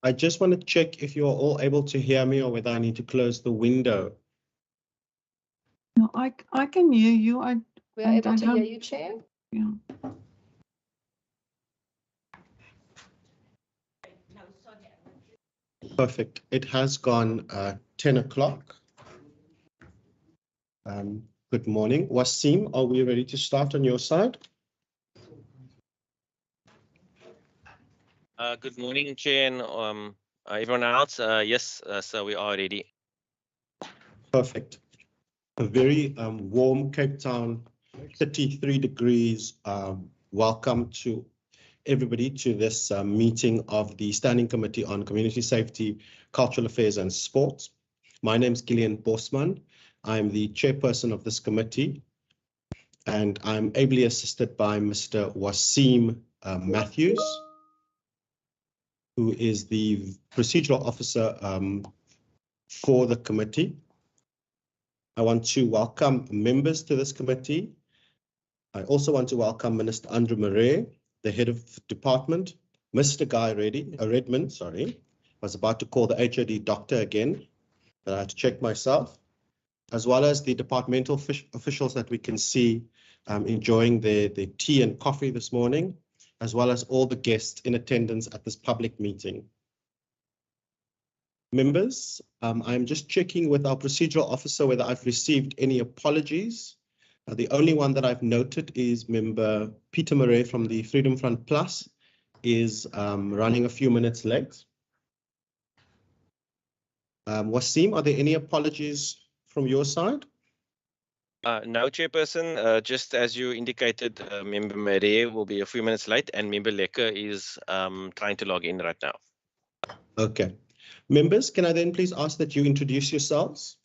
I just want to check if you're all able to hear me or whether I need to close the window. No, I can hear you. We are able to hear you, Chair. Yeah. Perfect. It has gone 10 o'clock. Good morning. Wasim, are we ready to start on your side? Good morning, Chair, and everyone else. Yes, so we are ready. Perfect. A very warm Cape Town, 33 degrees. Welcome to everybody to this meeting of the Standing Committee on Community Safety, Cultural Affairs and Sports. My name is Gillian Bosman. I'm the chairperson of this committee, and I'm ably assisted by Mr. Wasim Matthews, who is the procedural officer for the committee. I want to welcome members to this committee. I also want to welcome Minister Andrew Murray, the head of department, Mr. Guy Redmond, I was about to call the HOD doctor again, but I had to check myself, as well as the departmental officials that we can see enjoying their tea and coffee this morning, as well as all the guests in attendance at this public meeting. Members, I'm just checking with our procedural officer whether I've received any apologies. The only one that I've noted is member Peter Murray from the Freedom Front Plus is running a few minutes late. Wasim, are there any apologies from your side? No, Chairperson, just as you indicated, Member Murray will be a few minutes late and Member Lecker is trying to log in right now. Okay. Members, can I then please ask that you introduce yourselves?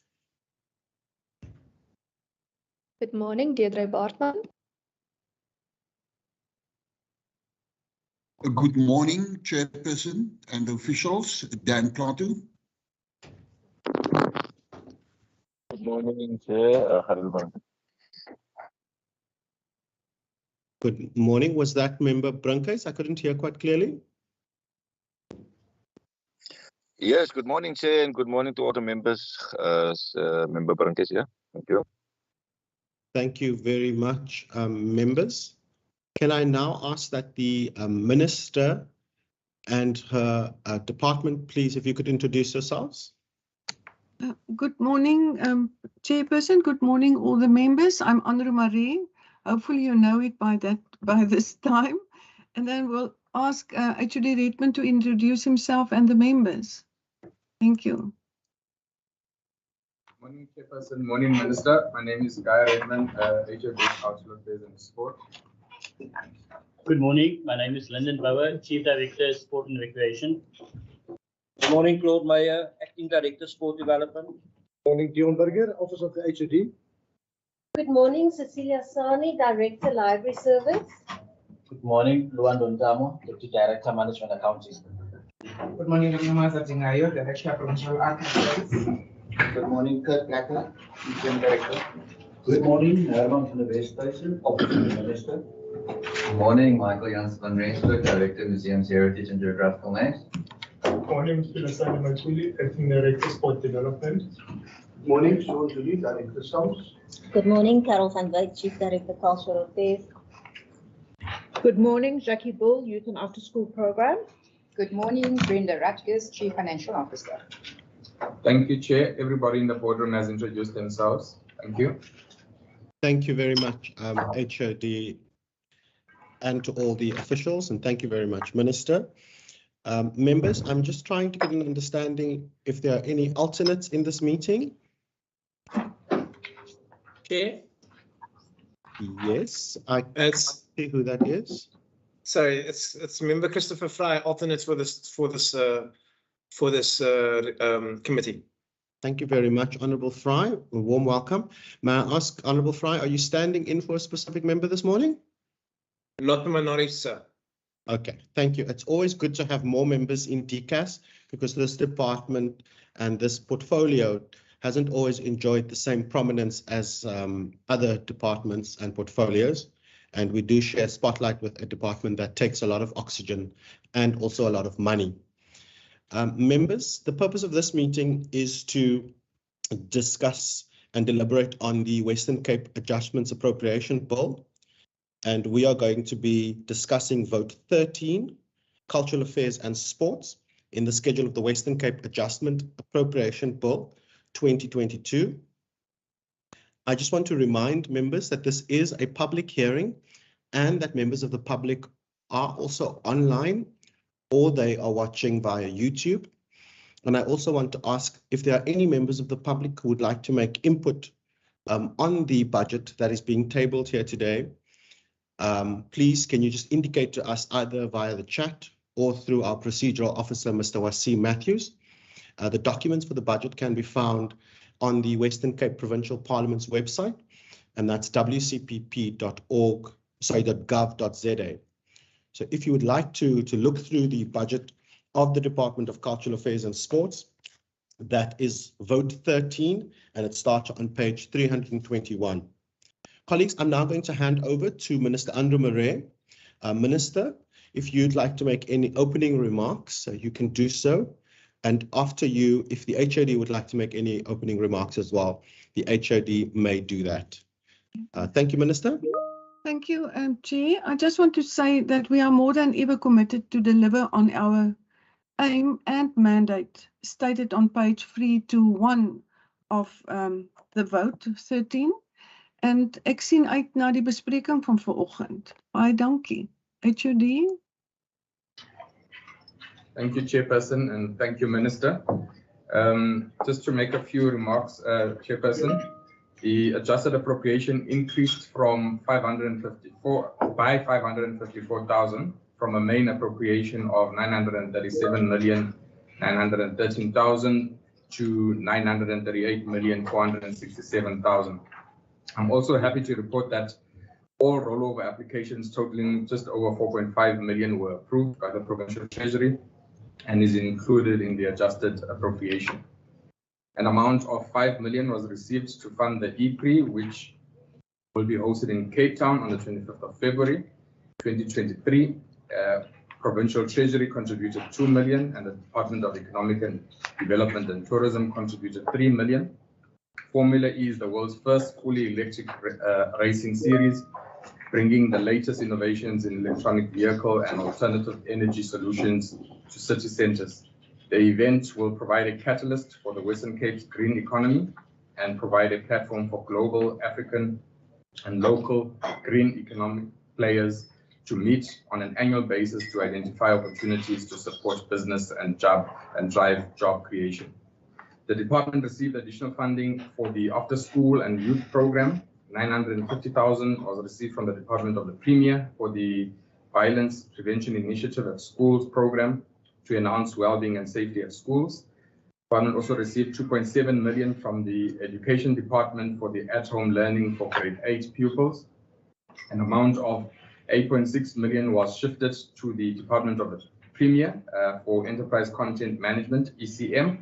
Good morning, Deirdre Bartman. Good morning, Chairperson and officials. Dan Plato. Good morning, Chair. Good morning. Was that Member Brunkhuis? I couldn't hear quite clearly. Yes, good morning, Chair, and good morning to all the members. Member Brunkhuis, yeah. Thank you. Thank you very much, members. Can I now ask that the Minister and her department, please, if you could introduce yourselves? Good morning, Chairperson. Good morning, all the members. I'm Andrew Marie. Hopefully you know it by this time. And then we'll ask HOD Redmond to introduce himself and the members. Thank you. Morning, Chairperson. Morning, Minister. My name is Guy Redmond, HOD Cultural Affairs and Sport. Good morning. My name is Lyndon Bauer, Chief Director, Sport and Recreation. Good morning, Claude Meyer, Acting Director, Sport Development. Good morning, Dion Burger, Office of the HOD. Good morning, Cecilia Sani, Director, Library Service. Good morning, Luan Dontamo, Deputy Director, Management Accounting. Good morning, Namasa Zingayo, Director, Provincial Artscape. Good morning, Kurt Blacker, Museum Director. Good morning, Herman van der Westhuizen, Office of the Minister. Good morning, Michael Jans van Rensburg, Director, Museums, Heritage and Geographical Names. Good morning, Mr. Lasani Matuli, Acting Director, Sport Development. Good morning, Sean Julie, Director, Souls. Good morning, Carol van Wyk, Chief Director, Cultural Affairs. Good morning, Jackie Bull, Youth and After School Program. Good morning, Brenda Rutgers, Chief Financial Officer. Thank you, Chair. Everybody in the boardroom has introduced themselves. Thank you. Thank you very much, HOD, and to all the officials, and thank you very much, Minister. Members, I'm just trying to get an understanding if there are any alternates in this meeting. Chair? Yes, I can't see who that is. Sorry, it's Member Christopher Fry, alternate for this committee. Thank you very much, Honourable Fry. A warm welcome. May I ask, Honourable Fry, are you standing in for a specific member this morning? Not the minority, sir. Okay, thank you. It's always good to have more members in DCAS because this department and this portfolio hasn't always enjoyed the same prominence as other departments and portfolios. And we do share spotlight with a department that takes a lot of oxygen and also a lot of money. Members, the purpose of this meeting is to discuss and deliberate on the Western Cape Adjustments Appropriation Bill. And we are going to be discussing Vote 13, Cultural Affairs and Sports, in the schedule of the Western Cape Adjustment Appropriation Bill 2022. I just want to remind members that this is a public hearing and that members of the public are also online or they are watching via YouTube. And I also want to ask if there are any members of the public who would like to make input on the budget that is being tabled here today. Please, can you just indicate to us either via the chat or through our procedural officer, Mr. Wasim Matthews. The documents for the budget can be found on the Western Cape Provincial Parliament's website, and that's wcpp.gov.za. So if you would like to look through the budget of the Department of Cultural Affairs and Sports, that is Vote 13, and it starts on page 321. Colleagues, I'm now going to hand over to Minister Andrew Murray. Minister, if you'd like to make any opening remarks, you can do so. And after you, if the HOD would like to make any opening remarks as well, the HOD may do that. Thank you, Minister. Thank you, Chair. I just want to say that we are more than ever committed to deliver on our aim and mandate stated on page 321 of the Vote 13. En ek sien uit na die bespreking van vanoggend. Baie dankie. HOD. Thank you, Chairperson, and thank you, Minister. Just to make a few remarks, Chairperson, the adjusted appropriation increased from 554,000 from a main appropriation of 937,913,000 to 938,467,000. I'm also happy to report that all rollover applications totaling just over 4.5 million were approved by the Provincial Treasury and is included in the adjusted appropriation. An amount of 5 million was received to fund the EPRI, which will be hosted in Cape Town on the 25th of February 2023. Provincial Treasury contributed 2 million and the Department of Economic and Development and Tourism contributed 3 million. Formula E is the world's first fully electric racing series, bringing the latest innovations in electronic vehicle and alternative energy solutions to city centers. The event will provide a catalyst for the Western Cape's green economy and provide a platform for global, African, and local green economic players to meet on an annual basis to identify opportunities to support business and drive job creation. The department received additional funding for the after-school and youth program. 950,000 was received from the Department of the Premier for the Violence Prevention Initiative at Schools program to enhance well-being and safety at schools. The department also received 2.7 million from the Education Department for the at-home learning for grade 8 pupils. An amount of 8.6 million was shifted to the Department of the Premier for Enterprise Content Management, ECM,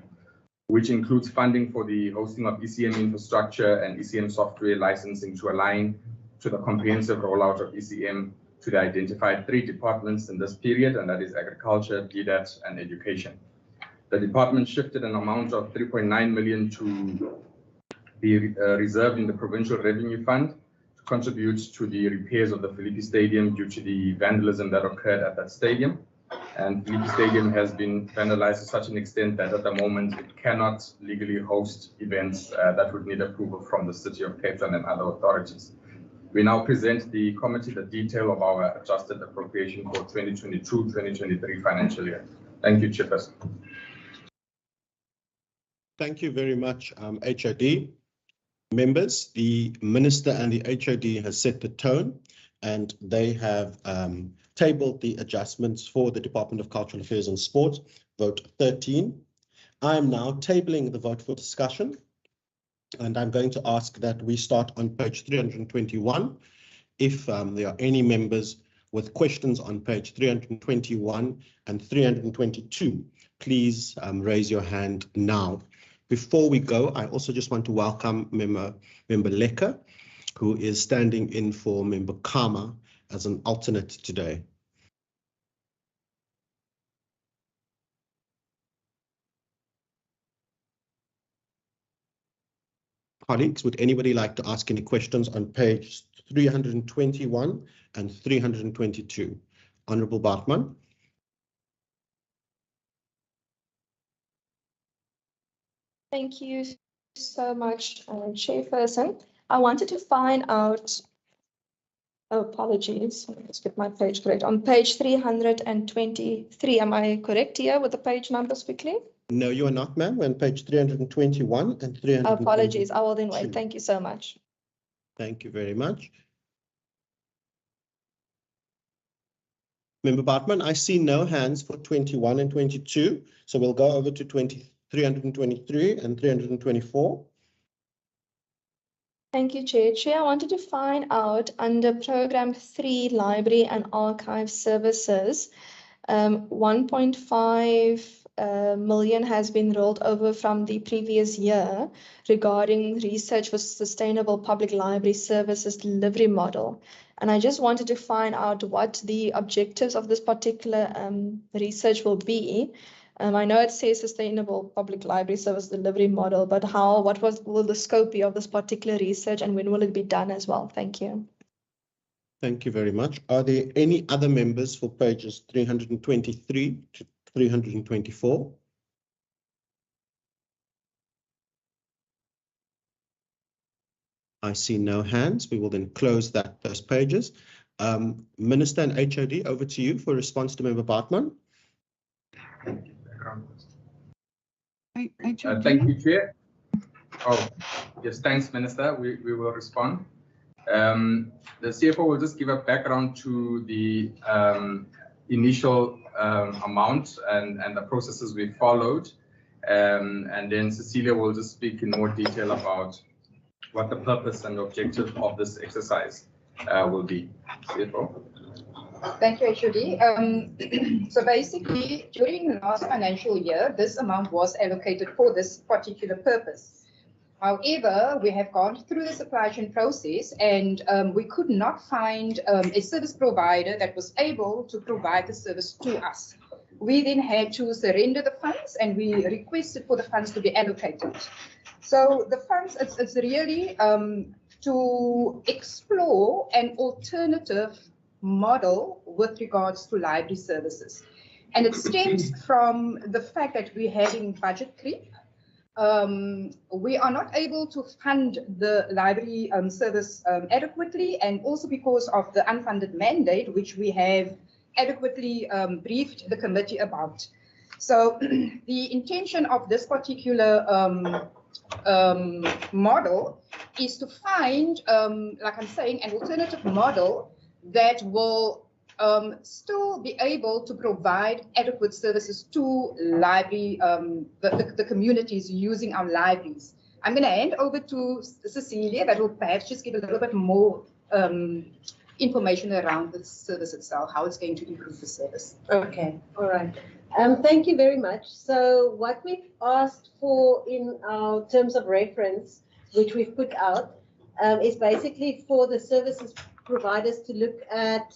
which includes funding for the hosting of ECM infrastructure and ECM software licensing to align to the comprehensive rollout of ECM to the identified 3 departments in this period, and that is agriculture, DDAT, and education. The department shifted an amount of 3.9 million to be reserved in the Provincial Revenue Fund to contribute to the repairs of the Philippi Stadium due to the vandalism that occurred at that stadium. And Philippi Stadium has been vandalized to such an extent that at the moment it cannot legally host events that would need approval from the City of Cape Town and other authorities. We now present the committee the detail of our adjusted appropriation for 2022-2023 financial year. Thank you, Chairperson. Thank you very much, HOD. Members, the Minister and the HOD has set the tone and they have tabled the adjustments for the Department of Cultural Affairs and Sport, Vote 13. I am now tabling the vote for discussion, and I'm going to ask that we start on page 321. If there are any members with questions on page 321 and 322, please raise your hand now. Before we go, I also just want to welcome Member Lecker, who is standing in for Member Kama as an alternate today. Colleagues, would anybody like to ask any questions on page 321 and 322? Honourable Bartman. Thank you so much, Chairperson. I wanted to find out, oh, apologies, let's get my page correct. On page 323, am I correct here with the page numbers quickly? No, you are not, ma'am. We're on page 321 and 322. Apologies, I will then wait. Thank you so much. Thank you very much. Member Bartman, I see no hands for 21 and 22, so we'll go over to 323 and 324. Thank you, Chair. Chair, I wanted to find out under Program 3, Library and Archive Services, 1.5 million has been rolled over from the previous year regarding research for sustainable public library services delivery model. And I just wanted to find out what the objectives of this particular research will be. I know it says sustainable public library service delivery model, but will the scope be of this particular research and when will it be done as well? Thank you. Thank you very much. Are there any other members for pages 323 to 324? I see no hands. We will then close those pages. Minister and HOD, over to you for response to Member Bartman. Thank you, Chair. Oh, yes, thanks, Minister. We will respond. The CFO will just give a background to the initial amount and the processes we followed. And then Cecilia will just speak in more detail about what the purpose and objective of this exercise will be. CFO. Thank you, HOD. So basically, during the last financial year, this amount was allocated for this particular purpose. However, we have gone through the supply chain process and we could not find a service provider that was able to provide the service to us. We then had to surrender the funds and we requested for the funds to be allocated. So the funds, it's really to explore an alternative model with regards to library services. And it stems from the fact that we're having budget creep. We are not able to fund the library service adequately, and also because of the unfunded mandate, which we have adequately briefed the committee about. So the intention of this particular model is to find, like I'm saying, an alternative model that will still be able to provide adequate services to library, the communities using our libraries. I'm going to hand over to Cecilia that will perhaps just give a little bit more information around the service itself, how it's going to improve the service. Okay, all right. Thank you very much. So what we've asked for in our terms of reference, which we've put out, is basically for the services providers to look at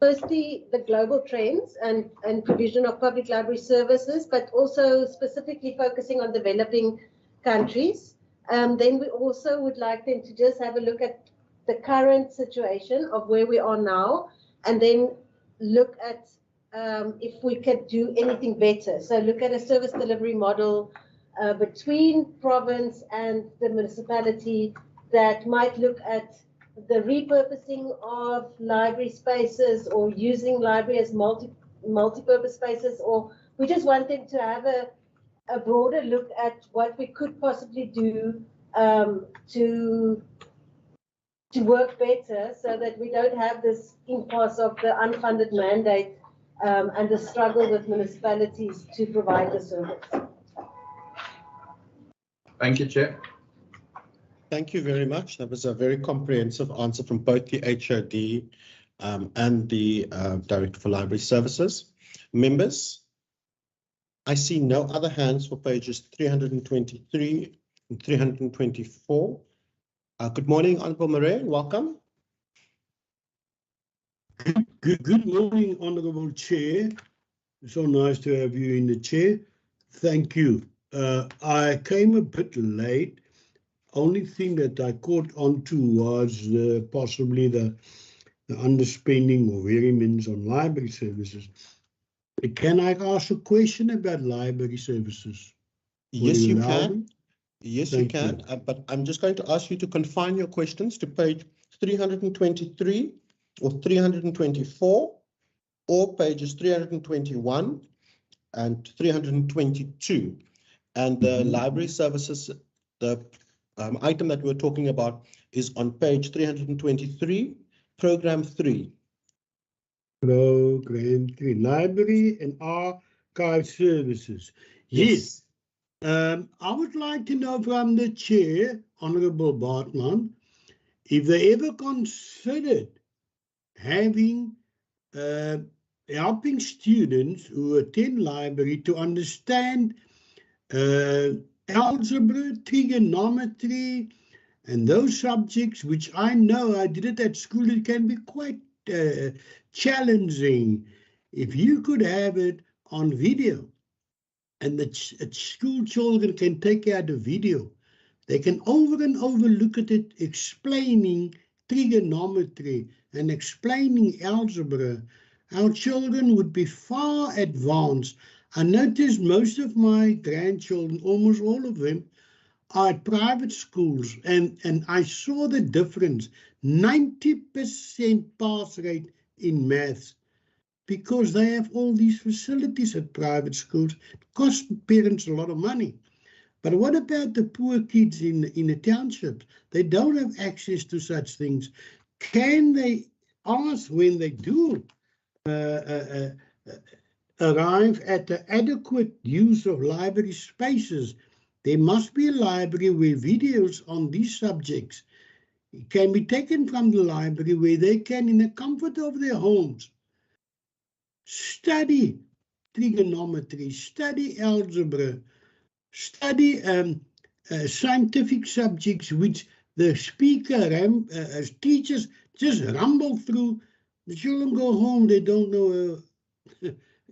firstly the global trends and provision of public library services, but also specifically focusing on developing countries. Then we also would like them to just have a look at the current situation of where we are now, and then look at if we could do anything better. So look at a service delivery model between province and the municipality that might look at the repurposing of library spaces or using library as multi-purpose spaces, or we just want them to have a broader look at what we could possibly do to work better so that we don't have this impasse of the unfunded mandate and the struggle with municipalities to provide the service. Thank you, Chair. Thank you very much. That was a very comprehensive answer from both the HOD and the Director for Library Services. Members, I see no other hands for pages 323 and 324. Good morning, Honourable Murray, and welcome. Good morning, Honourable Chair. It's so nice to have you in the chair. Thank you. I came a bit late. only thing that I caught on to was possibly the underspending or variance on library services. Can I ask a question about library services? Yes, you allow can. me? Yes, Thank you can. But I'm just going to ask you to confine your questions to page 323 or 324 or pages 321 and 322. And the library services, the item that we're talking about is on page 323, program 3. Program 3, library and archive services. Yes. I would like to know from the chair, Honorable Bartman, if they ever considered having helping students who attend library to understand algebra, trigonometry, and those subjects, which I know I did it at school, it can be quite challenging. If you could have it on video, and the school children can take out a video, they can over and over look at it, explaining trigonometry and explaining algebra. Our children would be far advanced. I noticed most of my grandchildren, almost all of them, are at private schools, and I saw the difference, 90% pass rate in maths, because they have all these facilities at private schools. It costs parents a lot of money. But what about the poor kids in the townships? They don't have access to such things. Can they ask when they do arrive at the adequate use of library spaces? There must be a library where videos on these subjects can be taken from the library, where they can, in the comfort of their homes, study trigonometry, study algebra, study scientific subjects which the speaker teachers just rumble through. The children go home, they don't know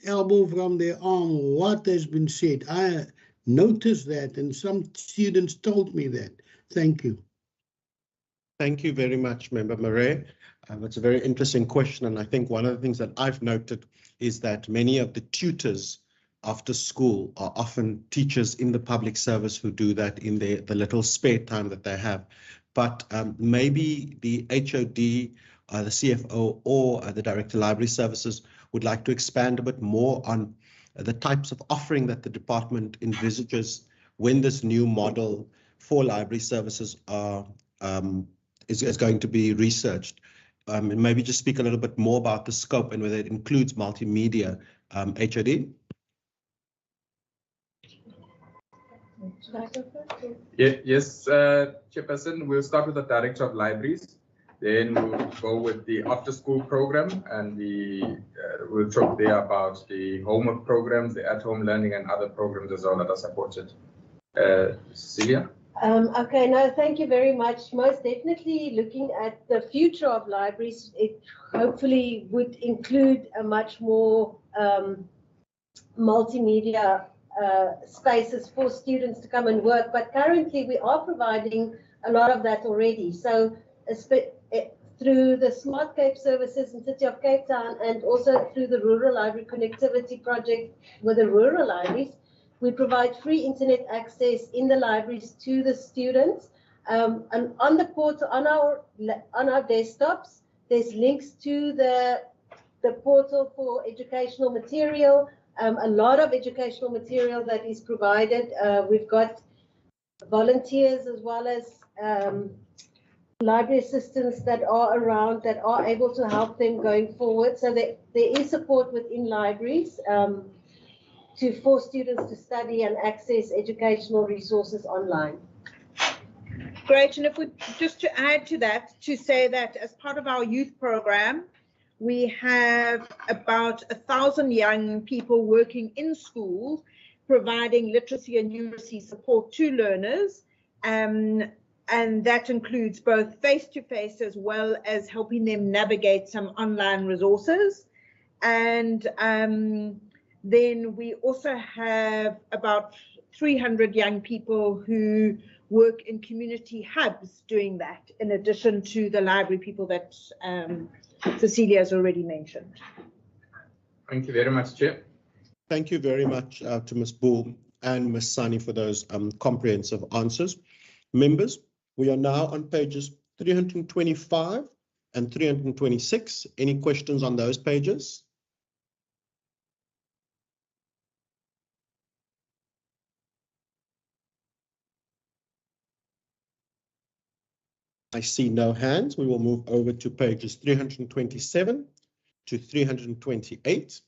elbow from their arm what has been said. I noticed that, and some students told me that. Thank you. Thank you very much, Member Murray. It's a very interesting question, and I think one of the things that I've noted is that many of the tutors after school are often teachers in the public service who do that in the little spare time that they have. But maybe the HOD, the CFO, or the Director of Library Services would like to expand a bit more on the types of offering that the department envisages when this new model for library services is going to be researched. And maybe just speak a little bit more about the scope and whether it includes multimedia. HOD? Yes, Chairperson, we'll start with the Director of Libraries. Then we'll go with the after-school program, and we'll talk there about the homework programs, the at-home learning, and other programs as well that are supported. Cecilia? Okay, no, thank you very much. Most definitely looking at the future of libraries, it hopefully would include a much more multimedia spaces for students to come and work. But currently we are providing a lot of that already. So through the Smart Cape services in City of Cape Town, and also through the Rural Library Connectivity Project with the rural libraries, we provide free internet access in the libraries to the students. And on the portal, on our desktops, there's links to the portal for educational material. A lot of educational material that is provided. We've got volunteers as well as library assistants that are around that are able to help them going forward. So there is support within libraries for students to study and access educational resources online. Great, and if we just to add to that, to say that as part of our youth program, we have about 1,000 young people working in schools, providing literacy and numeracy support to learners, and that includes both face-to-face as well as helping them navigate some online resources. And Then we also have about 300 young people who work in community hubs doing that, in addition to the library people that Cecilia has already mentioned. Thank you very much, Chair. Thank you very much to Ms. Bull and Ms. Sani for those comprehensive answers. Members, we are now on pages 325 and 326. Any questions on those pages? I see no hands. We will move over to pages 327 to 328.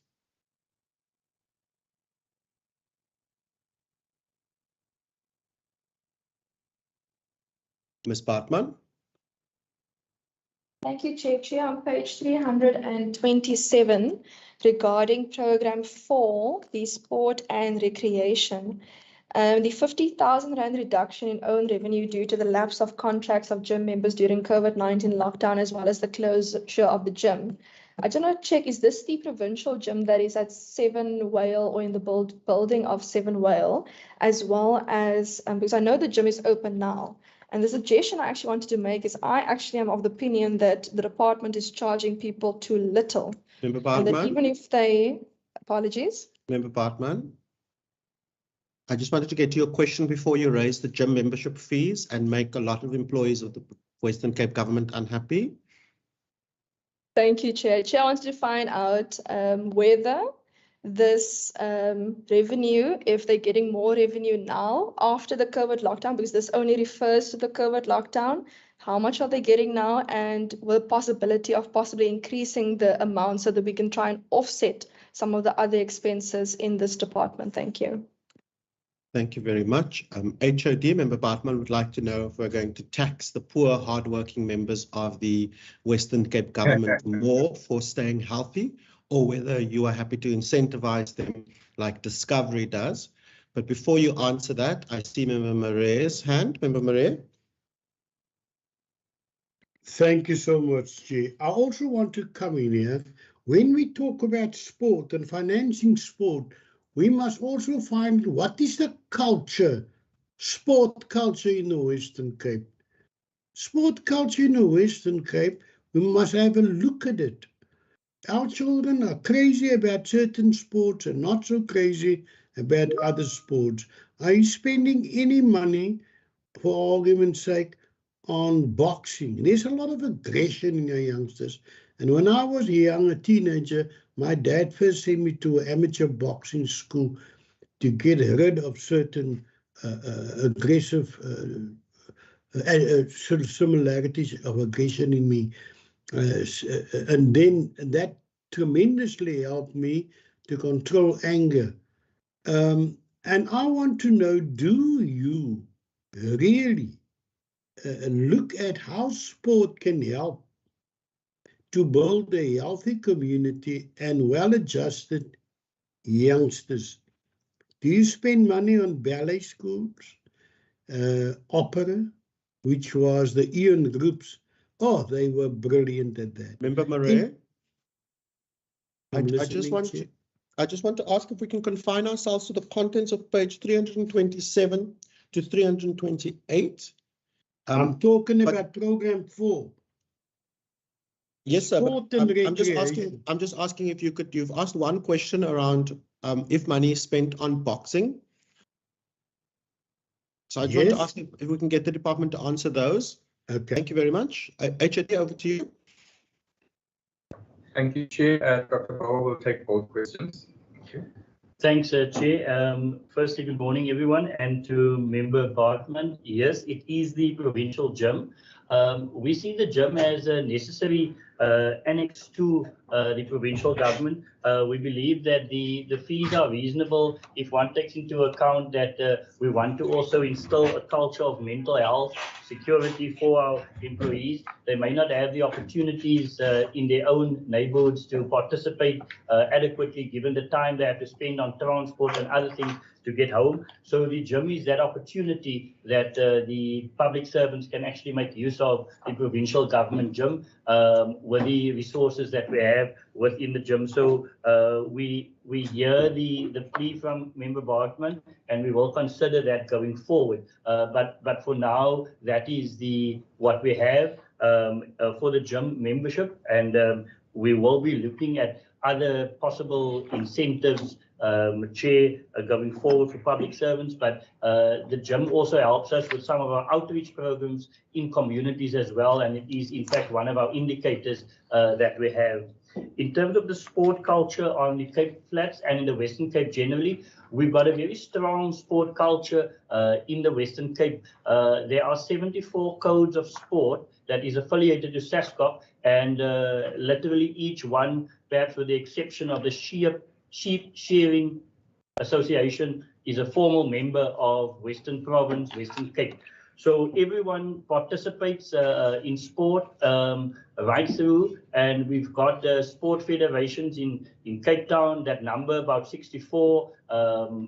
Ms. Bartman. Thank you, Chair. On page 327, regarding program 4, the sport and recreation, the 50,000 Rand reduction in own revenue due to the lapse of contracts of gym members during COVID-19 lockdown, as well as the closure of the gym. I just want to check, is this the provincial gym that is at 7 Whale or in the building of 7 Whale, as well as, because I know the gym is open now. And the suggestion I actually wanted to make is I actually am of the opinion that the department is charging people too little. Member And that Bartman. even if they, apologies. Member Bartman. I just wanted to get to your question before you raise the gym membership fees and make a lot of employees of the Western Cape government unhappy. Thank you, Chair. Chair, I wanted to find out whether this revenue, if they're getting more revenue now after the COVID lockdown, because this only refers to the COVID lockdown, how much are they getting now, and with the possibility of possibly increasing the amount so that we can try and offset some of the other expenses in this department. Thank you. Thank you very much. HOD, Member Bartman would like to know if we're going to tax the poor, hardworking members of the Western Cape government more for staying healthy, or whether you are happy to incentivize them like Discovery does. But before you answer that, I see Member Marais' hand. Member Marais. Thank you so much, Jay. I also want to come in here. When we talk about sport and financing sport, we must also find what is the culture, sport culture in the Western Cape. Sport culture in the Western Cape, we must have a look at it. Our children are crazy about certain sports and not so crazy about other sports. Are you spending any money, for argument's sake, on boxing? There's a lot of aggression in our youngsters. And when I was young, a teenager, my dad first sent me to an amateur boxing school to get rid of certain aggressive sort of similarities of aggression in me. And then that tremendously helped me to control anger. And I want to know, do you really look at how sport can help to build a healthy community and well-adjusted youngsters? Do you spend money on ballet schools, opera, which was the Ian groups? Oh, they were brilliant at that. Member Marais, I just want to ask if we can confine ourselves to the contents of page 327 to 328. I'm talking about program 4. Yes, sir. I'm just asking if you could. You've asked one question around if money is spent on boxing. So I just want to ask if we can get the department to answer those. Okay. Thank you very much. HOD, over to you. Thank you, Chair. Dr. Bauer will take both questions. Thank you. Thanks, Chair. Firstly, good morning, everyone, and to Member Bartman. Yes, it is the provincial gym. We see the gym as a necessary annex to the provincial government. We believe that the fees are reasonable if one takes into account that we want to also instill a culture of mental health, security for our employees. They may not have the opportunities in their own neighborhoods to participate adequately, given the time they have to spend on transport and other things to get home. So the gym is that opportunity that the public servants can actually make use of the provincial government gym with the resources that we have within the gym. So we hear the plea from Member Bartman, and we will consider that going forward. But for now, that is what we have for the gym membership, and we will be looking at other possible incentives, Chair, going forward for public servants. But the gym also helps us with some of our outreach programs in communities as well, and it is in fact one of our indicators that we have. In terms of the sport culture on the Cape Flats and in the Western Cape generally, we've got a very strong sport culture in the Western Cape. There are 74 codes of sport that is affiliated to SASCOC, and literally each one, perhaps with the exception of the Sheep Shearing Association, is a formal member of Western Province, Western Cape. So everyone participates in sport right through, and we've got sport federations in Cape Town that number about 64.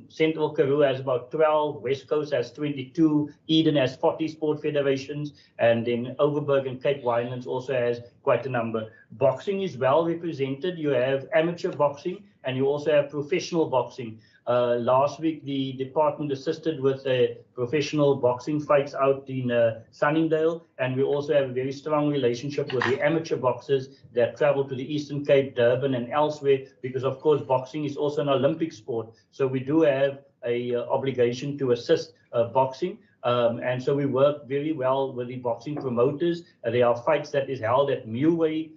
Central Karoo has about 12, West Coast has 22, Eden has 40 sport federations, and then Overberg and Cape Winelands also has quite a number. Boxing is well represented. You have amateur boxing and you also have professional boxing. Last week, the department assisted with professional boxing fights out in Sunningdale, and we also have a very strong relationship with the amateur boxers that travel to the Eastern Cape, Durban, and elsewhere, because of course boxing is also an Olympic sport. So we do have a obligation to assist boxing. And so we work very well with the boxing promoters. There are fights that is held at Mulway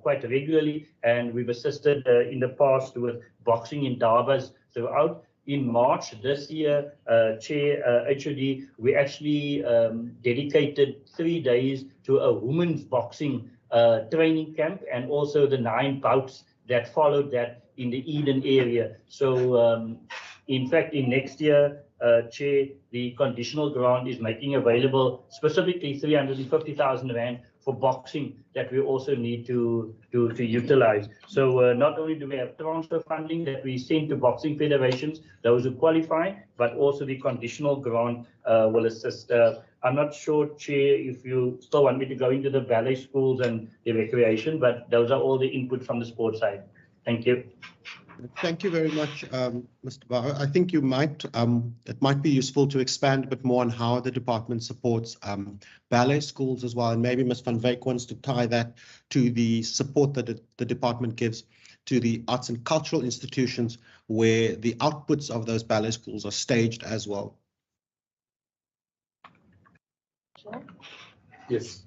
quite regularly, and we've assisted in the past with boxing in Darbas throughout. In March this year, Chair HOD, we actually dedicated 3 days to a women's boxing training camp, and also the 9 bouts that followed that in the Eden area. So in fact, in next year, Chair, the conditional grant is making available specifically 350,000 rand for boxing that we also need to utilize. So not only do we have transfer funding that we send to boxing federations, those who qualify, but also the conditional grant will assist. I'm not sure, Chair, if you still want me to go into the ballet schools and the recreation, but those are all the input from the sports side. Thank you. Thank you very much, Mr. Barrow. I think you might, it might be useful to expand a bit more on how the department supports ballet schools as well. And maybe Ms. Van Wyk wants to tie that to the support that the department gives to the arts and cultural institutions where the outputs of those ballet schools are staged as well. Sure. Yes.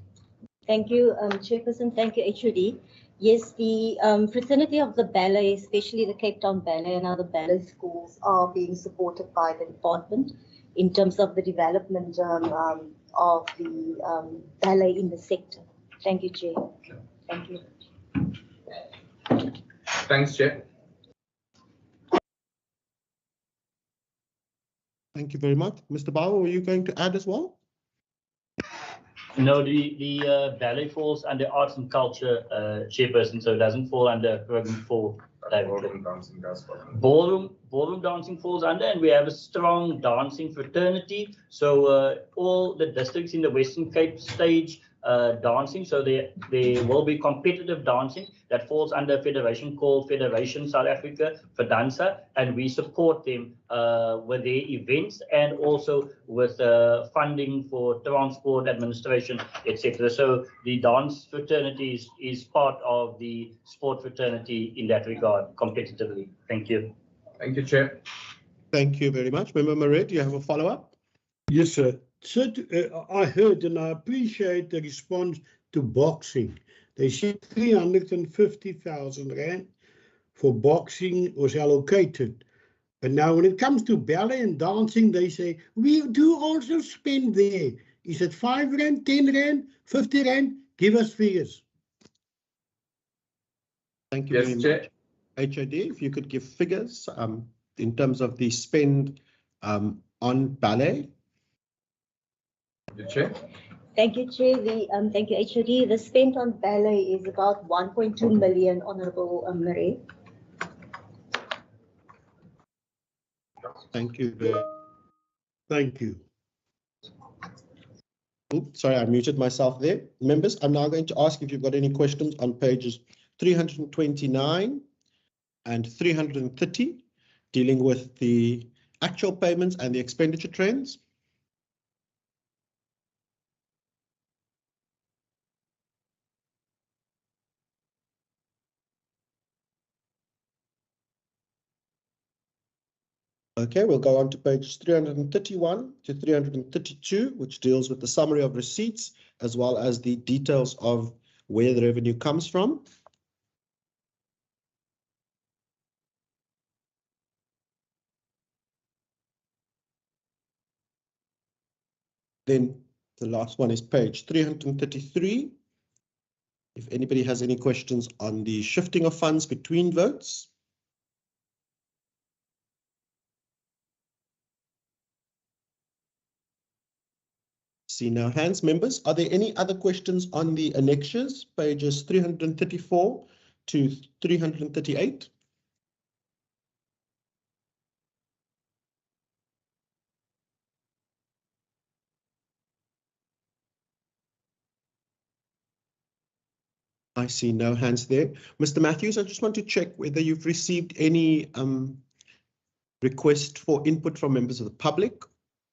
Thank you, Chairperson. Thank you, HOD. Yes, the fraternity of the ballet, especially the Cape Town Ballet and other ballet schools, are being supported by the department in terms of the development of the ballet in the sector. Thank you, Chair. Thank you. Thanks, Chair. Thank you very much. Mr. Barrow, were you going to add as well? No, the ballet falls under arts and culture, Chairperson, so it doesn't fall under program 4. Ballroom dancing does fall under. Ballroom dancing falls under, and we have a strong dancing fraternity. So all the districts in the Western Cape stage dancing, so there will be competitive dancing that falls under a federation called Federation South Africa for Dansa, and we support them with their events and also with funding for transport, administration, etc. So the dance fraternity is part of the sport fraternity in that regard, competitively. Thank you. Thank you, Chair. Thank you very much. Member Marais, do you have a follow-up? Yes, sir. So, I heard and I appreciate the response to boxing. They said 350,000 rand for boxing was allocated. But now when it comes to ballet and dancing, they say, we do also spend there. Is it 5 rand, 10 rand, 50 rand? Give us figures. Thank you very much. HOD, if you could give figures in terms of the spend on ballet. Chair. Thank you, Chair. Thank you, HOD. The spent on ballet is about 1.2 million, Honourable Marais. Thank you. Thank you. Oops, sorry, I muted myself there. Members, I'm now going to ask if you've got any questions on pages 329 and 330, dealing with the actual payments and the expenditure trends. Okay, we'll go on to pages 331 to 332, which deals with the summary of receipts, as well as the details of where the revenue comes from. Then the last one is page 333. If anybody has any questions on the shifting of funds between votes. See no hands, members. Are there any other questions on the annexures, pages 334 to 338? I see no hands there. Mr. Matthews, I just want to check whether you've received any request for input from members of the public.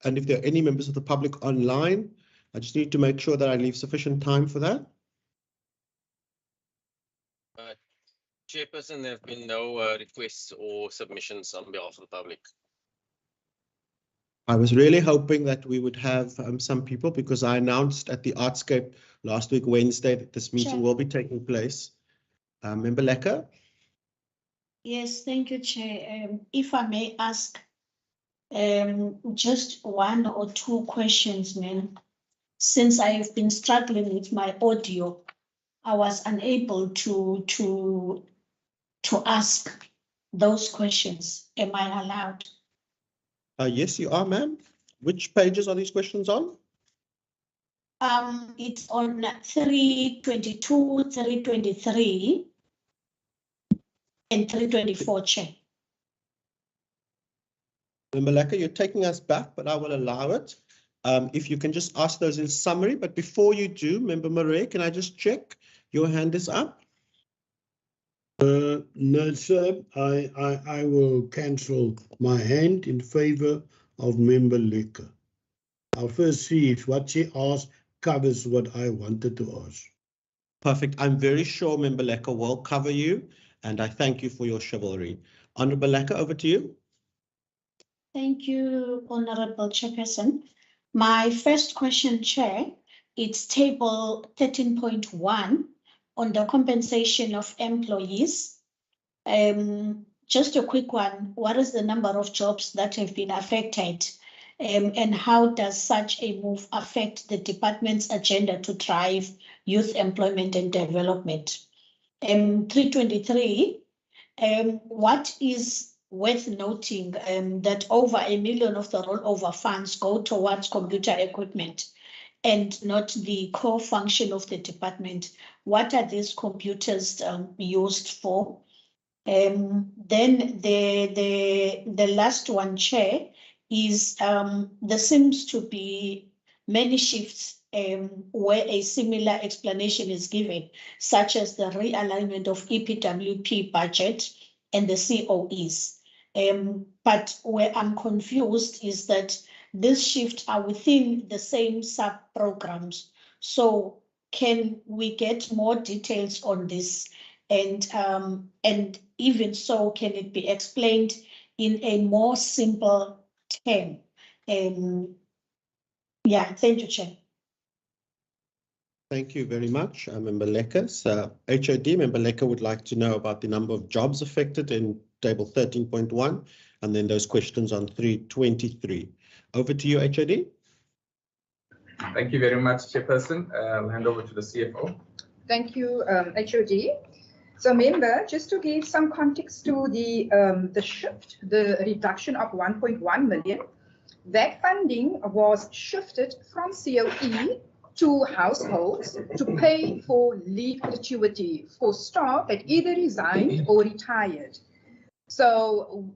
And if there are any members of the public online, I just need to make sure that I leave sufficient time for that. Chairperson, there have been no requests or submissions on behalf of the public. I was really hoping that we would have some people, because I announced at the Artscape last week, Wednesday, that this meeting will be taking place. Member Lecker? Yes, thank you, Chair. If I may ask just one or two questions, ma'am. Since I have been struggling with my audio, I was unable to ask those questions. Am I allowed? Yes, you are, ma'am. Which pages are these questions on? It's on 322, 323, and 324, Chair. Member Lecker, you're taking us back, but I will allow it. If you can just ask those in summary, but before you do, Member Murray, can I just check your hand is up? No, sir. I will cancel my hand in favor of Member Lecker. I'll first see if what she asked covers what I wanted to ask. Perfect. I'm very sure Member Lecker will cover you, and I thank you for your chivalry. Honourable Lecker, over to you. Thank you, Honourable Chairperson. My first question, Chair, it's table 13.1 on the compensation of employees. Just a quick one, what is the number of jobs that have been affected? And how does such a move affect the department's agenda to drive youth employment and development? 323, what is worth noting that over $1 million of the rollover funds go towards computer equipment and not the core function of the department. What are these computers used for? Then the last one, Chair, is there seems to be many shifts where a similar explanation is given, such as the realignment of EPWP budget and the COEs. But where I'm confused is that these shifts are within the same sub-programs. So can we get more details on this? And even so, can it be explained in a more simple term? Yeah, thank you, Chair. Thank you very much, Member Lecker. So, HOD, Member Lecker would like to know about the number of jobs affected in table 13.1, and then those questions on 323. Over to you, HOD. Thank you very much, Chairperson. I'll hand over to the CFO. Thank you, HOD. So, member, just to give some context to the shift, the reduction of 1.1 million, that funding was shifted from COE to households to pay for leave gratuity for staff that either resigned or retired. So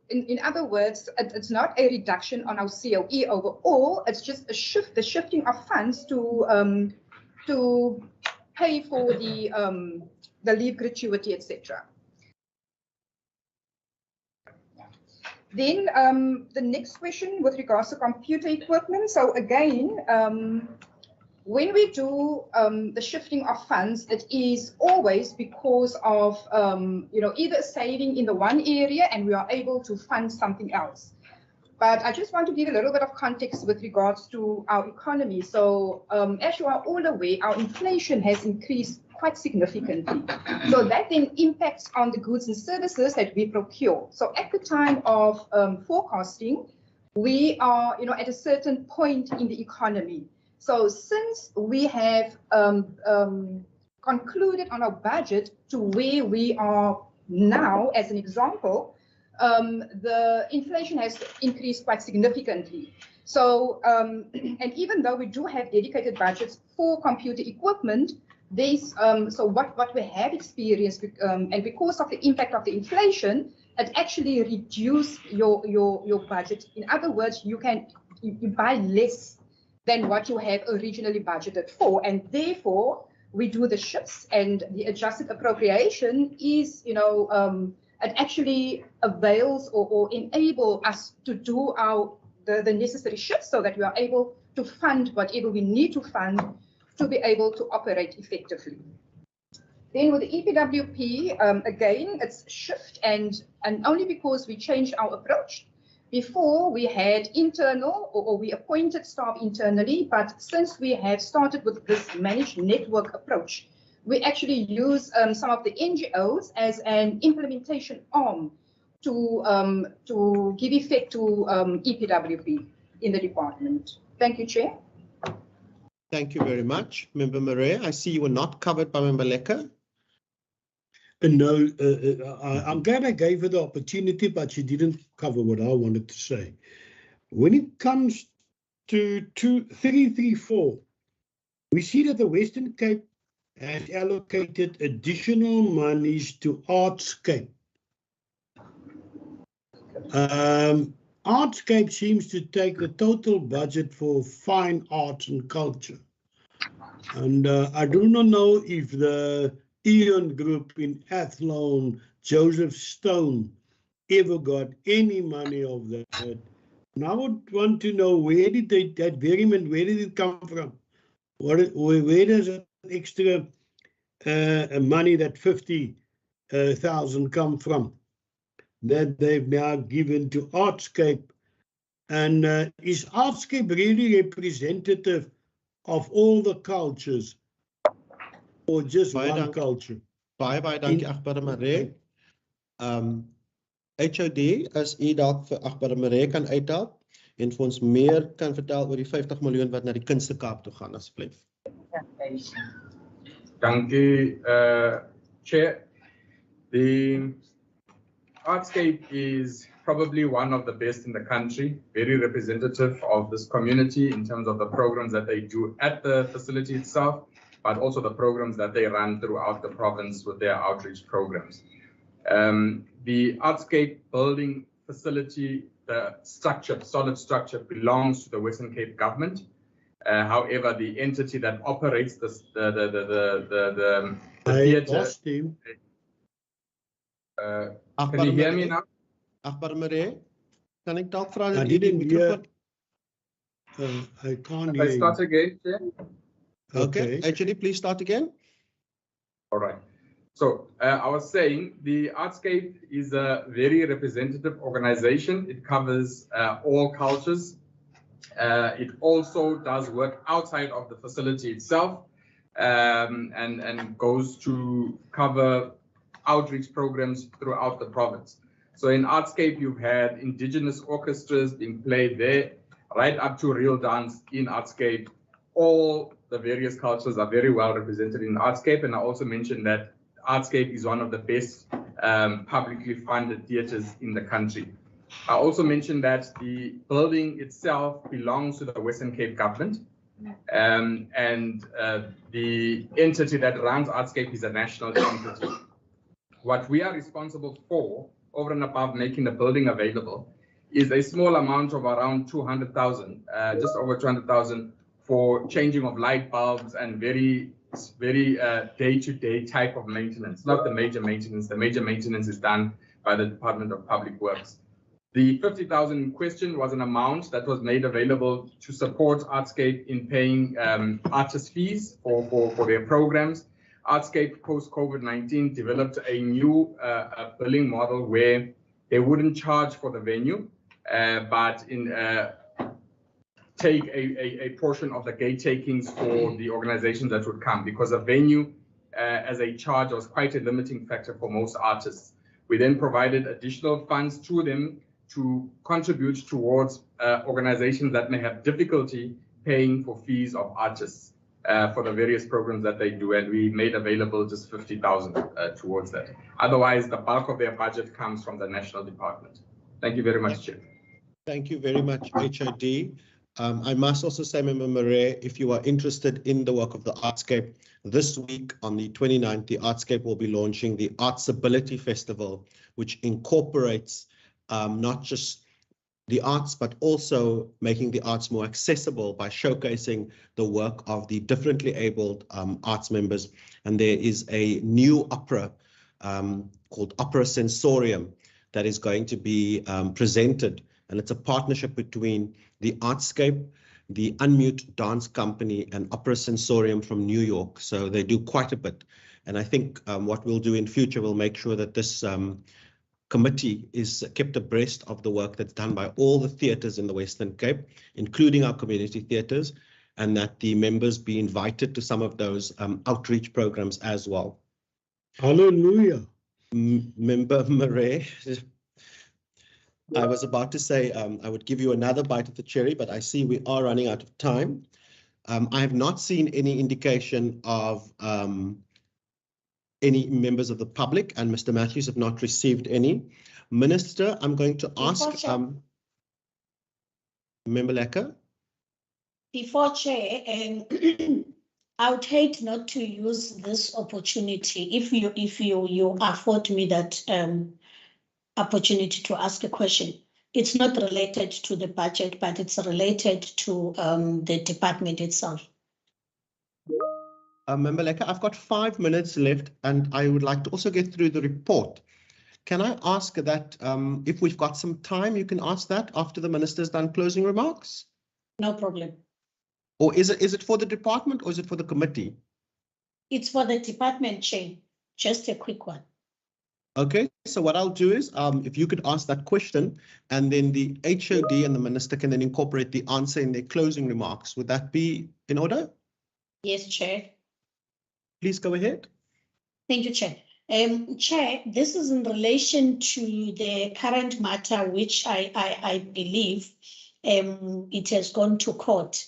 in other words, it's not a reduction on our COE overall. It's just a shift, the shifting of funds to pay for the leave gratuity, etc. Then the next question with regards to computer equipment. So again, when we do the shifting of funds, it is always because of either saving in the one area and we are able to fund something else. But I just want to give a little bit of context with regards to our economy. So as you are all aware, our inflation has increased quite significantly. So that then impacts on the goods and services that we procure. So at the time of forecasting, we are at a certain point in the economy. So since we have concluded on our budget to where we are now, as an example, the inflation has increased quite significantly. So, and even though we do have dedicated budgets for computer equipment, so what we have experienced, and because of the impact of the inflation, it actually reduced your budget. In other words, you buy less than what you have originally budgeted for, and therefore we do the shifts, and the adjusted appropriation is, it actually avails or enable us to do the necessary shifts so that we are able to fund whatever we need to fund to be able to operate effectively. Then with the EPWP, again, it's shift, and only because we changed our approach. Before we had internal or we appointed staff internally, but since we have started with this managed network approach, we actually use some of the NGOs as an implementation arm to give effect to EPWP in the department. Thank you, Chair. Thank you very much, Member Marais. I see you were not covered by Member Lekker. No, I'm glad I gave her the opportunity, but she didn't cover what I wanted to say. When it comes to 334, we see that the Western Cape has allocated additional monies to Artscape. Artscape seems to take the total budget for fine arts and culture. And I do not know if the Ian Group in Athlone, Joseph Stone, ever got any money of that. And I would want to know, where did that variant, where did it come from? Where does that extra money, that 50,000 come from, that they've now given to Artscape? And is Artscape really representative of all the cultures, or just one culture? Baie dankie, Agbare Marais. HOD, as u dalk vir Agbare Marais kan uithelp en vir ons meer kan vertel oor die 50 miljoen wat na die Kunste Kaap toe gaan, asseblief. Dankie, Chair. The Artscape is probably one of the best in the country, very representative of this community in terms of the programs that they do at the facility itself, but also the programs that they run throughout the province with their outreach programs. The Artscape building facility, the structure, solid structure, belongs to the Western Cape government. However, the entity that operates the theatre. Can you hear me now? Agbare Marais, kan ek dalk vra dat I didn't hear. I can't hear. If I start again, Chair? Okay, actually, please start again. All right. So I was saying the Artscape is a very representative organization. It covers all cultures. It also does work outside of the facility itself, and goes to cover outreach programs throughout the province. So in Artscape, you've had indigenous orchestras being played there, right up to real dance in Artscape. All the various cultures are very well represented in Artscape, and I also mentioned that Artscape is one of the best publicly funded theatres in the country. I also mentioned that the building itself belongs to the Western Cape government, and the entity that runs Artscape is a national entity. What we are responsible for over and above making the building available, is a small amount of around 200,000, just over 200,000 for changing of light bulbs and very day-to-day type of maintenance, not the major maintenance. The major maintenance is done by the Department of Public Works. The 50,000 in question was an amount that was made available to support Artscape in paying artist fees for their programs. Artscape post-COVID-19 developed a new billing model where they wouldn't charge for the venue, but take a portion of the gate takings for the organizations that would come, because a venue as a charge was quite a limiting factor for most artists. We then provided additional funds to them to contribute towards organizations that may have difficulty paying for fees of artists for the various programs that they do, and we made available just 50,000 towards that. Otherwise, the bulk of their budget comes from the national department. Thank you very much, Chair. Thank you very much, HOD. I must also say, Member Murray, if you are interested in the work of the Artscape, this week on the 29th, the Artscape will be launching the Artsability Festival, which incorporates not just the arts, but also making the arts more accessible by showcasing the work of the differently abled arts members. And there is a new opera called Opera Sensorium that is going to be presented. And it's a partnership between the Artscape, the Unmute Dance Company, and Opera Sensorium from New York. So they do quite a bit. And I think what we'll do in future, we'll make sure that this committee is kept abreast of the work that's done by all the theatres in the Western Cape, including our community theatres, and that the members be invited to some of those outreach programs as well. Hallelujah. Member Murray, I was about to say I would give you another bite of the cherry, but I see we are running out of time. I have not seen any indication of any members of the public, and Mr. Matthews have not received any. Minister, I'm going to ask Member Lecker. Before Chair, I would hate not to use this opportunity if you afford me that opportunity to ask a question. It's not related to the budget, but it's related to the department itself. Member Lecker, I've got 5 minutes left, and I would like to also get through the report. Can I ask that if we've got some time, you can ask that after the minister's done closing remarks? No problem. Or is it for the department or is it for the committee? It's for the department, Chair. Just a quick one. Okay, so what I'll do is if you could ask that question, and then the HOD and the minister can then incorporate the answer in their closing remarks. Would that be in order? Yes, Chair. Please go ahead. Thank you, Chair. Chair, this is in relation to the current matter, which I believe it has gone to court.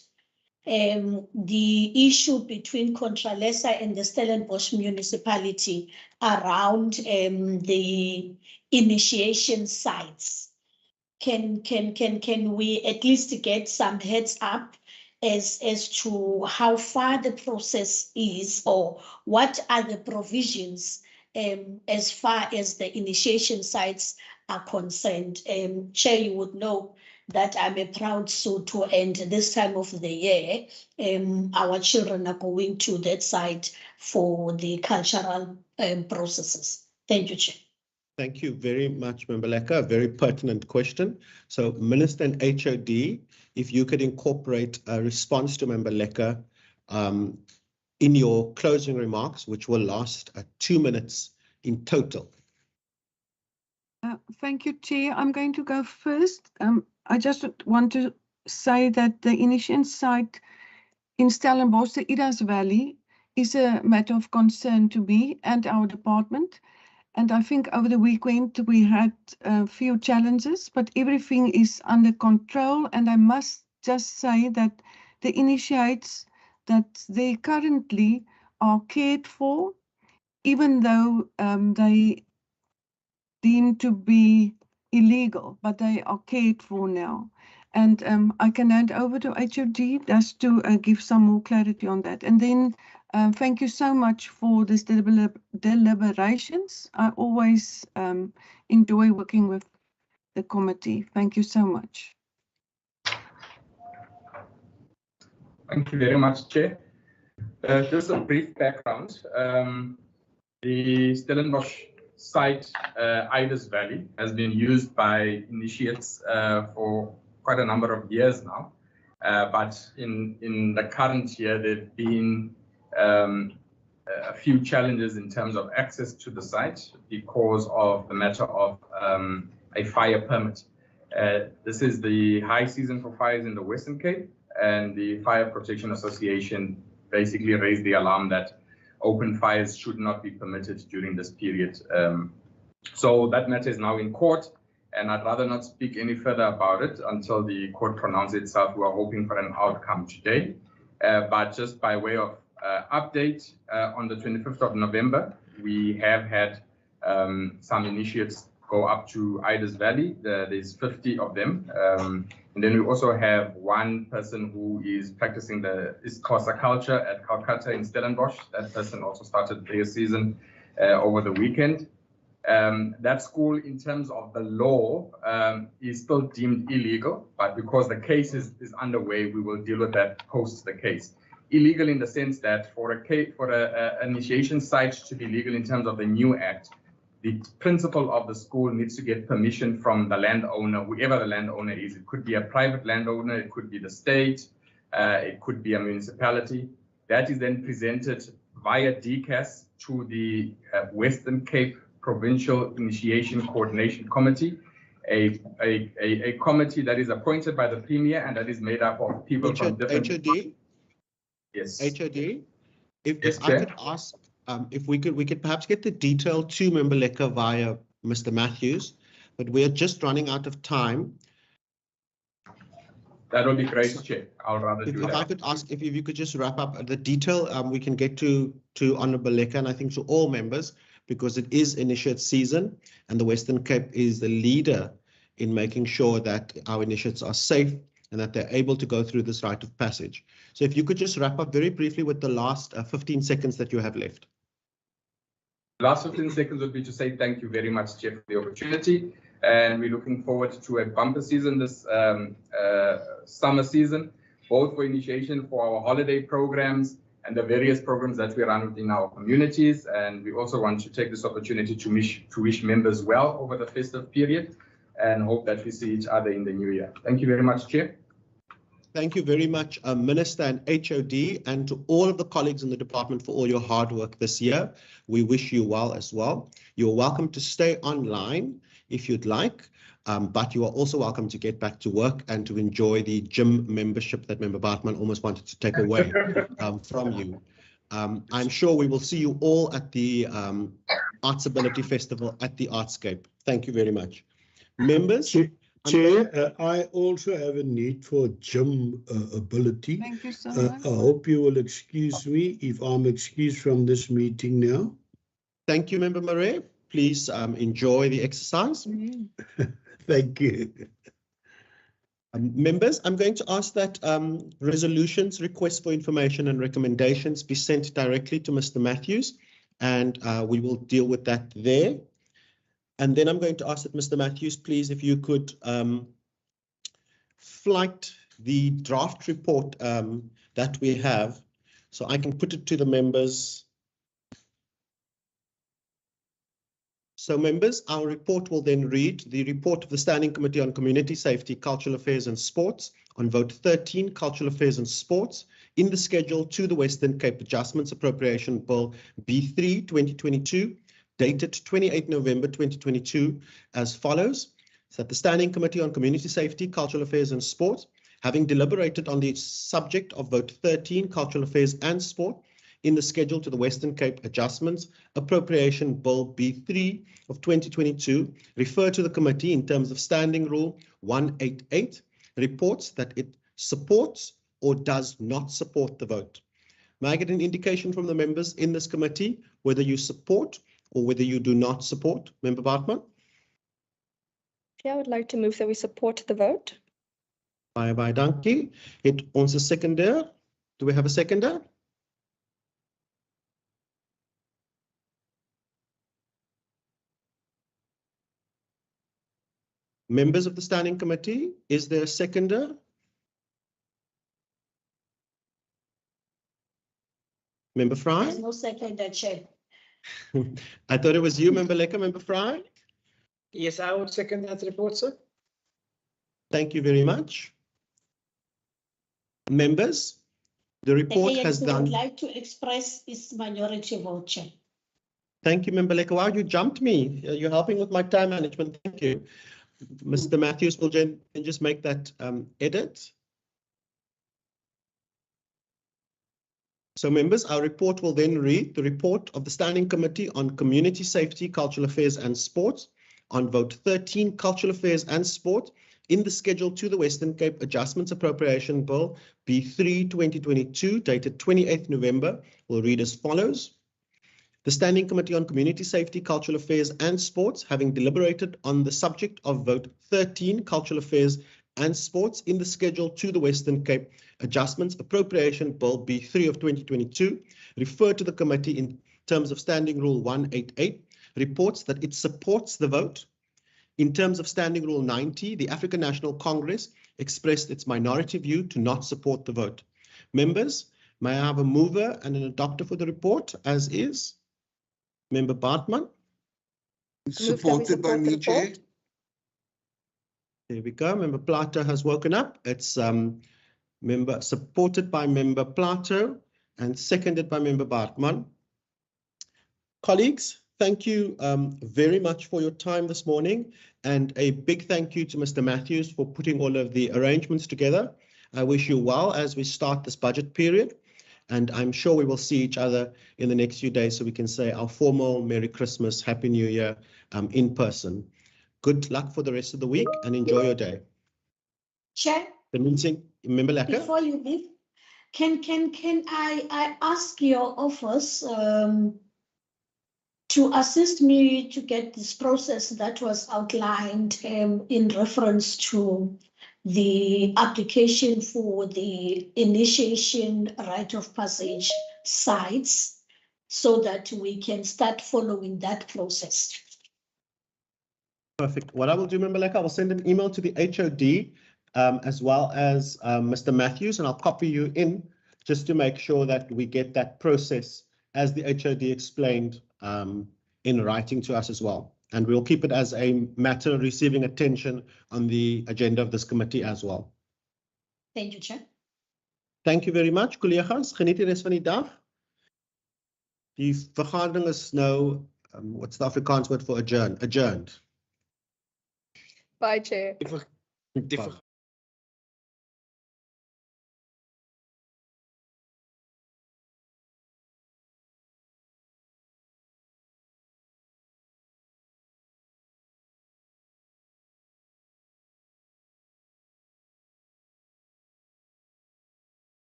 The issue between Contralesa and the Stellenbosch municipality around the initiation sites. Can we at least get some heads up as to how far the process is, or what are the provisions as far as the initiation sites are concerned? Chair, you would know that I'm a proud Sotho, and this time of the year, our children are going to that site for the cultural processes. Thank you, Chair. Thank you very much, Member Lecker. A very pertinent question. So, Minister and HOD, if you could incorporate a response to Member Lecker in your closing remarks, which will last 2 minutes in total. Thank you, Chair. I'm going to go first. I just want to say that the initiation site in Stellenbosch, the Idas Valley, is a matter of concern to me and our department. And I think over the weekend we had a few challenges, but everything is under control. And I must just say that the initiates that they currently are cared for, even though they deemed to be illegal, but they are cared for now. And I can hand over to HOD just to give some more clarity on that. And then thank you so much for this deliberations. I always enjoy working with the committee. Thank you so much. Thank you very much, Chair. Just a brief background. The Stellenbosch site, Idas Valley, has been used by initiates for quite a number of years now. But in the current year, there have been a few challenges in terms of access to the site because of the matter of a fire permit. This is the high season for fires in the Western Cape, and the Fire Protection Association basically raised the alarm that open fires should not be permitted during this period. So that matter is now in court, and I'd rather not speak any further about it until the court pronounces itself. We are hoping for an outcome today. But just by way of update, on the 25th of November, we have had some initiates go up to Idas Valley. There's 50 of them. And then we also have one person who is practicing the Xhosa culture at Calcutta in Stellenbosch. That person also started their season over the weekend. That school, in terms of the law, is still deemed illegal, but because the case is underway, we will deal with that post the case. Illegal in the sense that for an initiation site to be legal in terms of the new act, the principal of the school needs to get permission from the landowner, whoever the landowner is. It could be a private landowner, it could be the state, it could be a municipality. That is then presented via DCAS to the Western Cape Provincial Initiation Coordination Committee, a committee that is appointed by the Premier and that is made up of people from different... HOD? Yes. HOD? If I could ask, if we could perhaps get the detail to Member Lecker via Mr. Matthews, but we are just running out of time. That would be great, Chair. I'll rather do that. If I could ask if you could just wrap up the detail, we can get to Honourable Lecker, and I think to all members, because it is initiate season and the Western Cape is the leader in making sure that our initiates are safe and that they're able to go through this rite of passage. So if you could just wrap up very briefly with the last 15 seconds that you have left. Last 15 seconds would be to say thank you very much, Chair, for the opportunity. And we're looking forward to a bumper season this summer season, both for initiation for our holiday programs and the various programs that we run within our communities. And we also want to take this opportunity to wish members well over the festive period and hope that we see each other in the new year. Thank you very much, Chair. Thank you very much, Minister and HOD, and to all of the colleagues in the department for all your hard work this year. We wish you well as well. You're welcome to stay online if you'd like, but you are also welcome to get back to work and to enjoy the gym membership that Member Bartman almost wanted to take away from you. I'm sure we will see you all at the Arts Ability Festival at the Artscape. Thank you very much. Members? Chair, I also have a need for gym ability. Thank you so much. I hope you will excuse me if I'm excused from this meeting now. Thank you, Member Murray. Please enjoy the exercise. Thank you. Members, I'm going to ask that resolutions, requests for information and recommendations be sent directly to Mr. Matthews, and we will deal with that there. And then I'm going to ask that Mr. Matthews, please, if you could flight the draft report that we have, so I can put it to the members. So members, our report will then read the report of the Standing Committee on Community Safety, Cultural Affairs and Sports on vote 13, Cultural Affairs and Sports, in the schedule to the Western Cape Adjustments Appropriation Bill B3 2022, dated 28 November 2022, as follows. So that the Standing Committee on Community Safety, Cultural Affairs and Sport, having deliberated on the subject of vote 13, Cultural Affairs and Sport, in the schedule to the Western Cape Adjustments Appropriation Bill B3 of 2022, refer to the committee in terms of Standing Rule 188, reports that it supports or does not support the vote. May I get an indication from the members in this committee whether you support or whether you do not support? Member Bartman? Yeah, I would like to move that we support the vote. Baie dankie. Het ons 'n seconder? Do we have a seconder? Members of the Standing Committee, is there a seconder? Member Fry? There's no seconder, Chair. I thought it was you, Member Lekker, Member Fry. Yes, I would second that report, sir. Thank you very much. Members, the report The has ANC done. would like to express its minority vote, Chair. Thank you, Member Lekker. Wow, you jumped me. You're helping with my time management. Thank you. Mr. Matthews will just make that edit. So members, our report will then read the report of the Standing Committee on Community Safety, Cultural Affairs and Sport on vote 13, Cultural Affairs and Sport, in the schedule to the Western Cape Adjustments Appropriation Bill B3 2022, dated 28th November, will read as follows. The Standing Committee on Community Safety, Cultural Affairs and Sports, having deliberated on the subject of vote 13, Cultural Affairs and Sports, in the schedule to the Western Cape Adjustments Appropriation Bill B3 of 2022, referred to the committee in terms of Standing Rule 188, reports that it supports the vote. In terms of Standing Rule 90, the African National Congress expressed its minority view to not support the vote. Members, may I have a mover and an adopter for the report, as is? Member Bartman? Supported by me, Chair. There we go. Member Plato has woken up. It's supported by Member Plato and seconded by Member Bartman. Colleagues, thank you very much for your time this morning, and a big thank you to Mr. Matthews for putting all of the arrangements together. I wish you well as we start this budget period, and I'm sure we will see each other in the next few days so we can say our formal Merry Christmas, Happy New Year in person. Good luck for the rest of the week and enjoy your day. Chair, The meeting, Member Lekker? before you leave, can I ask your office to assist me to get this process that was outlined in reference to the application for the initiation rite of passage sites, so that we can start following that process? Perfect. What I will do, Member Lekker, I will send an email to the HOD as well as Mr. Matthews, and I'll copy you in just to make sure that we get that process as the HOD explained in writing to us as well. And we'll keep it as a matter receiving attention on the agenda of this committee as well. Thank you, Chair. Thank you very much, collega's. Geniet die res van die dag. Die vergadering is nou, what's the Afrikaans word for adjourned? Bye, Chair. Bye.